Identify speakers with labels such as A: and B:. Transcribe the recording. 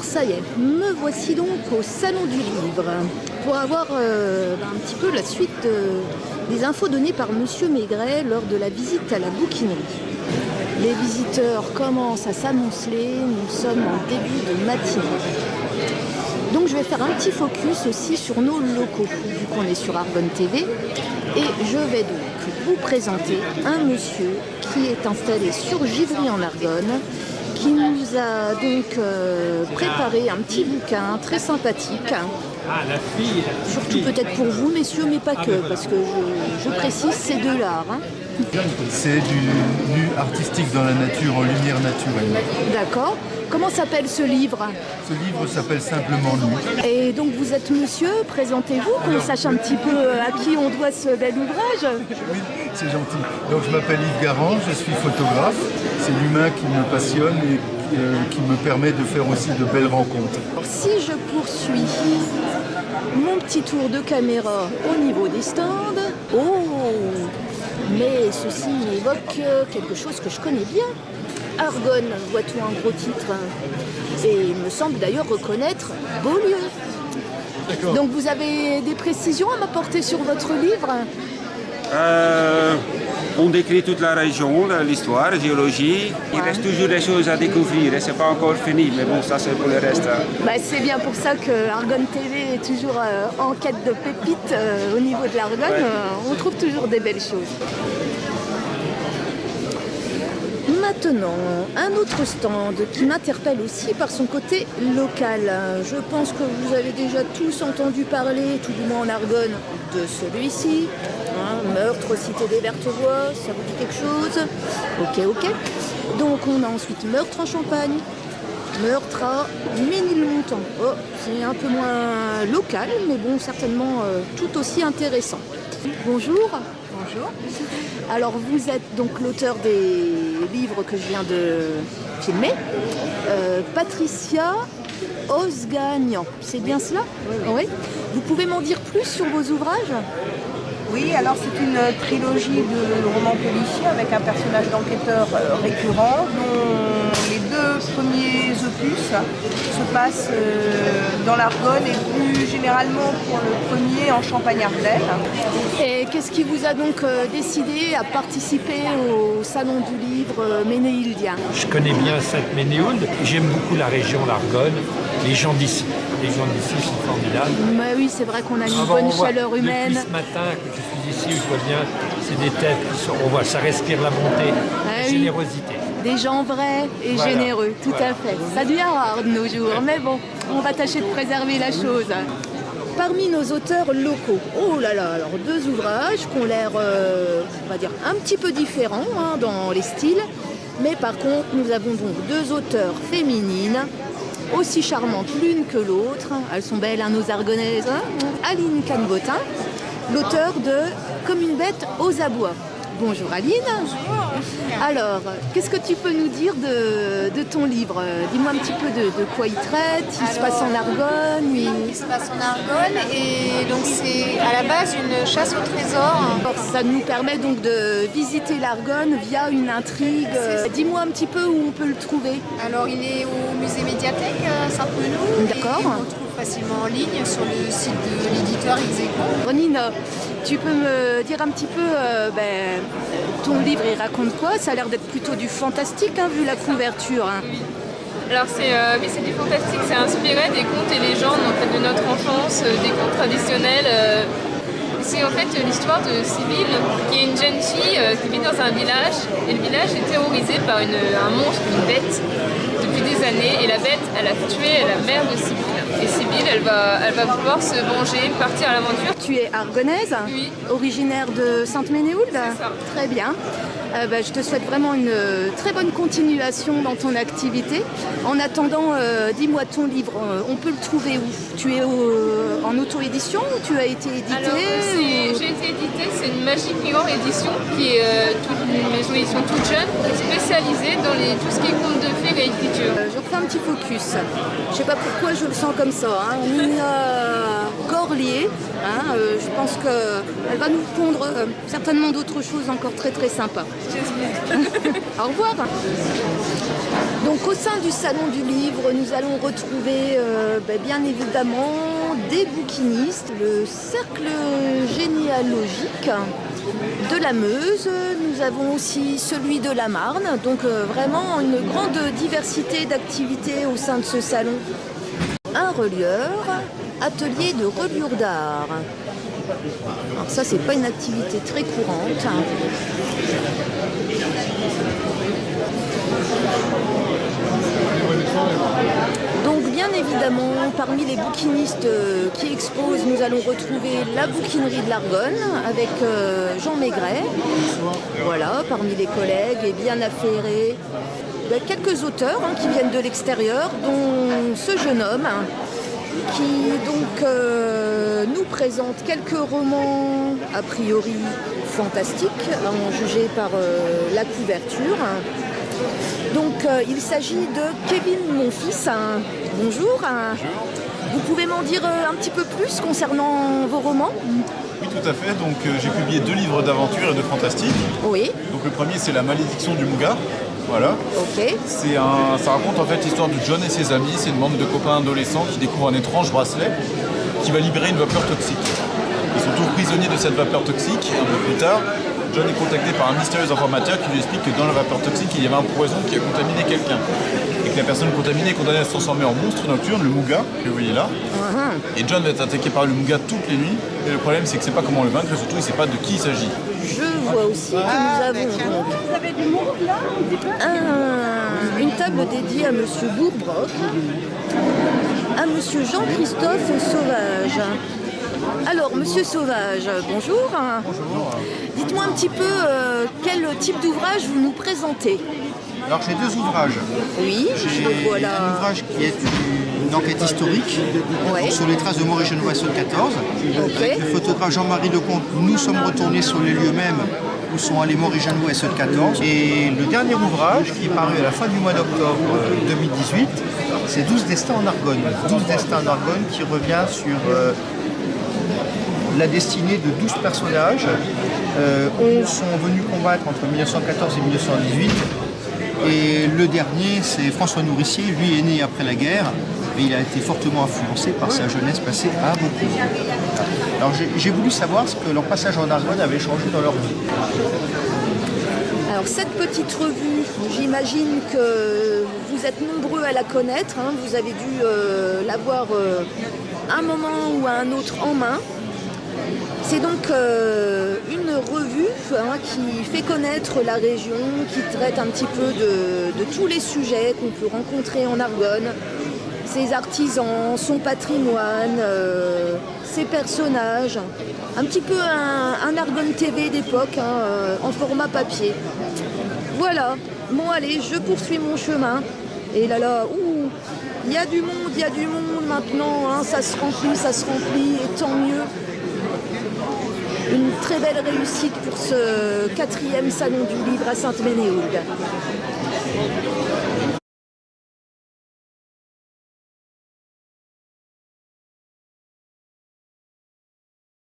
A: Ça y est, me voici donc au Salon du Livre pour avoir un petit peu la suite des infos données par Monsieur Maigret lors de la visite à la bouquinerie. Les visiteurs commencent à s'amonceler, nous sommes en début de matinée. Donc je vais faire un petit focus aussi sur nos locaux, vu qu'on est sur Argonne TV. Et je vais donc vous présenter un monsieur qui est installé sur Givry en Argonne, qui nous a donc préparé un petit bouquin très sympathique.
B: Ah, la fille.
A: Surtout peut-être pour vous, messieurs, mais pas que, parce que je précise, c'est de l'art. Hein.
C: C'est du nu artistique dans la nature, en lumière naturelle.
A: D'accord. Comment s'appelle ce livre?
C: Ce livre s'appelle simplement Nu.
A: Et donc vous êtes monsieur, présentez-vous, qu'on sache un petit peu à qui on doit ce bel ouvrage.
C: Oui, c'est gentil. Donc je m'appelle Yves Garand, je suis photographe. C'est l'humain qui me passionne et qui me permet de faire aussi de belles rencontres.
A: Alors, si je poursuis mon petit tour de caméra au niveau des stands, mais ceci m'évoque quelque chose que je connais bien. Argonne, vois-tu un gros titre. Et il me semble d'ailleurs reconnaître Beaulieu.
C: D'accord.
A: Donc vous avez des précisions à m'apporter sur votre livre?
D: On décrit toute la région, l'histoire, la géologie. Il reste toujours des choses à découvrir et c'est pas encore fini, mais bon, ça c'est pour le reste.
A: Bah, c'est bien pour ça que Argonne TV est toujours en quête de pépites au niveau de l'Argonne.
D: Ouais.
A: On trouve toujours des belles choses. Maintenant, un autre stand qui m'interpelle aussi par son côté local. Je pense que vous avez déjà tous entendu parler, tout du moins en Argonne, de celui-ci. Meurtre, Cité des Vertes-Voies, ça vous dit quelque chose? Ok. Donc on a ensuite Meurtre en Champagne, Meurtre à Ménilmontant. Oh, c'est un peu moins local, mais bon, certainement tout aussi intéressant. Bonjour. Bonjour. Alors vous êtes donc l'auteur des livres que je viens de filmer, Patricia Osgagnan, c'est bien cela? Oui. Vous pouvez m'en dire plus sur vos ouvrages?
E: Oui, alors c'est une trilogie de romans policiers avec un personnage d'enquêteur récurrent dont les deux premiers opus se passent dans l'Argonne et plus généralement pour le premier en Champagne-Ardenne.
A: Et qu'est-ce qui vous a donc décidé à participer au Salon du Livre ménéildien?
B: Je connais bien Sainte-Ménéhould. J'aime beaucoup la région, l'Argonne, les gens d'ici. Les gens d'ici sont formidables.
A: Mais oui, c'est vrai qu'on a une bonne chaleur humaine.
B: Depuis ce matin que je suis ici, je vois bien, c'est des têtes qui sont, on voit, ça respire la bonté, la générosité.
A: Des gens vrais et généreux, tout à fait. Ça devient rare de nos jours, mais bon, on va tâcher de préserver la chose. Parmi nos auteurs locaux, oh là là, alors deux ouvrages qui ont l'air, on va dire, un petit peu différents dans les styles, mais par contre, nous avons donc deux auteurs féminines, aussi charmantes l'une que l'autre. Elles sont belles, nos Argonnaises. Aline Canbotin, l'auteur de Comme une bête aux abois. Bonjour Aline.
F: Bonjour.
A: Alors, qu'est-ce que tu peux nous dire de ton livre? Dis-moi un petit peu de quoi il traite. Il se passe en Argonne.
F: Il se passe en Argonne et donc c'est à la base une chasse au trésor.
A: Ça nous permet donc de visiter l'Argonne via une intrigue. Dis-moi un petit peu où on peut le trouver.
F: Alors il est au musée médiathèque Saint-Penou.
A: D'accord.
F: Et on le trouve facilement en ligne sur le site de l'éditeur Execo.
A: Ronine, tu peux me dire un petit peu ton livre, il raconte quoi? Ça a l'air d'être plutôt du fantastique vu la couverture.
G: Oui. Alors c'est du fantastique, c'est inspiré des contes et légendes en fait, de notre enfance, des contes traditionnels. C'est en fait l'histoire de Sibylle, qui est une jeune fille qui vit dans un village, et le village est terrorisé par un monstre, une bête, depuis des années, et la bête, elle a tué la mère de Sibylle. Et Sibylle, elle va pouvoir se venger, partir à l'aventure.
A: Tu es argonnaise?
G: Oui.
A: Originaire de Sainte-Ménéhould?
G: C'est ça.
A: Très bien. Je te souhaite vraiment une très bonne continuation dans ton activité. En attendant, dis-moi ton livre, on peut le trouver où? Tu es en auto-édition ou tu as été édité?
G: Alors, j'ai été édité, c'est une Magic Mirror édition qui est une maison d'édition toute jeune, spécialisée dans tout ce qui est contes de fées et écriture.
A: Je refais un petit focus. Je sais pas pourquoi je le sens comme comme ça, hein. Nina Gorlier. Hein, je pense qu'elle va nous pondre certainement d'autres choses encore très très sympas. Au revoir. Donc au sein du Salon du Livre, nous allons retrouver bien évidemment des bouquinistes, le cercle généalogique de la Meuse, nous avons aussi celui de la Marne, donc vraiment une grande diversité d'activités au sein de ce salon. Un relieur, atelier de reliure d'art. Alors ça, c'est pas une activité très courante. Donc bien évidemment, parmi les bouquinistes qui exposent, nous allons retrouver la bouquinerie de l'Argonne avec Jean Maigret. Voilà, parmi les collègues et bien affairés. Quelques auteurs qui viennent de l'extérieur, dont ce jeune homme qui donc nous présente quelques romans a priori fantastiques, à en juger par la couverture. Donc il s'agit de Kevin Monfils. Bonjour. Vous pouvez m'en dire un petit peu plus concernant vos romans ?
H: Oui, tout à fait. Donc j'ai publié 2 livres d'aventure et de fantastique.
A: Oui.
H: Donc le premier, c'est La malédiction du Mouga. Voilà.
A: Ok.
H: Ça raconte en fait l'histoire de John et ses amis. C'est une bande de copains adolescents qui découvrent un étrange bracelet qui va libérer une vapeur toxique. Ils sont tous prisonniers de cette vapeur toxique. Un peu plus tard, John est contacté par un mystérieux informateur qui lui explique que dans la vapeur toxique, il y avait un poison qui a contaminé quelqu'un. Et que la personne contaminée est condamnée à se transformer en monstre nocturne, le Mouga, que vous voyez là. Et John va être attaqué par le Mouga toutes les nuits. Et le problème, c'est qu'il ne sait pas comment le vaincre et surtout, il ne sait pas de qui il s'agit.
A: Je vois aussi que nous avons
E: Vous avez du monde là un petit peu
A: une table dédiée à Monsieur Bourbrock, à Monsieur Jean-Christophe Sauvage. Alors, Monsieur Sauvage, bonjour.
C: Bonjour.
A: Dites-moi un petit peu quel type d'ouvrage vous nous présentez.
I: Alors j'ai 2 ouvrages.
A: Oui,
I: J'ai
A: voilà.
I: un ouvrage qui est une enquête historique sur les traces de Maurice Genevoix SE 14. Avec le photographe Jean-Marie Lecomte, nous sommes retournés sur les lieux mêmes où sont allés Maurice Genevoix SE 14. Et le dernier ouvrage qui est paru à la fin du mois d'octobre 2018, c'est 12 destins en Argonne. 12 destins en Argonne qui revient sur la destinée de 12 personnages. 11 sont venus combattre entre 1914 et 1918. Et le dernier, c'est François Nourricier. Lui est né après la guerre, mais il a été fortement influencé par sa jeunesse passée à beaucoup. Alors j'ai voulu savoir ce que leur passage en Argonne avait changé dans leur vie.
A: Alors cette petite revue, j'imagine que vous êtes nombreux à la connaître. Vous avez dû l'avoir un moment ou à un autre en main. C'est donc une revue qui fait connaître la région, qui traite un petit peu de tous les sujets qu'on peut rencontrer en Argonne, ses artisans, son patrimoine, ses personnages, un petit peu un Argonne TV d'époque en format papier. Voilà, bon allez, je poursuis mon chemin. Et là, il y a du monde maintenant, ça se remplit, et tant mieux. Une très belle réussite pour ce 4e salon du livre à Sainte-Ménéhould.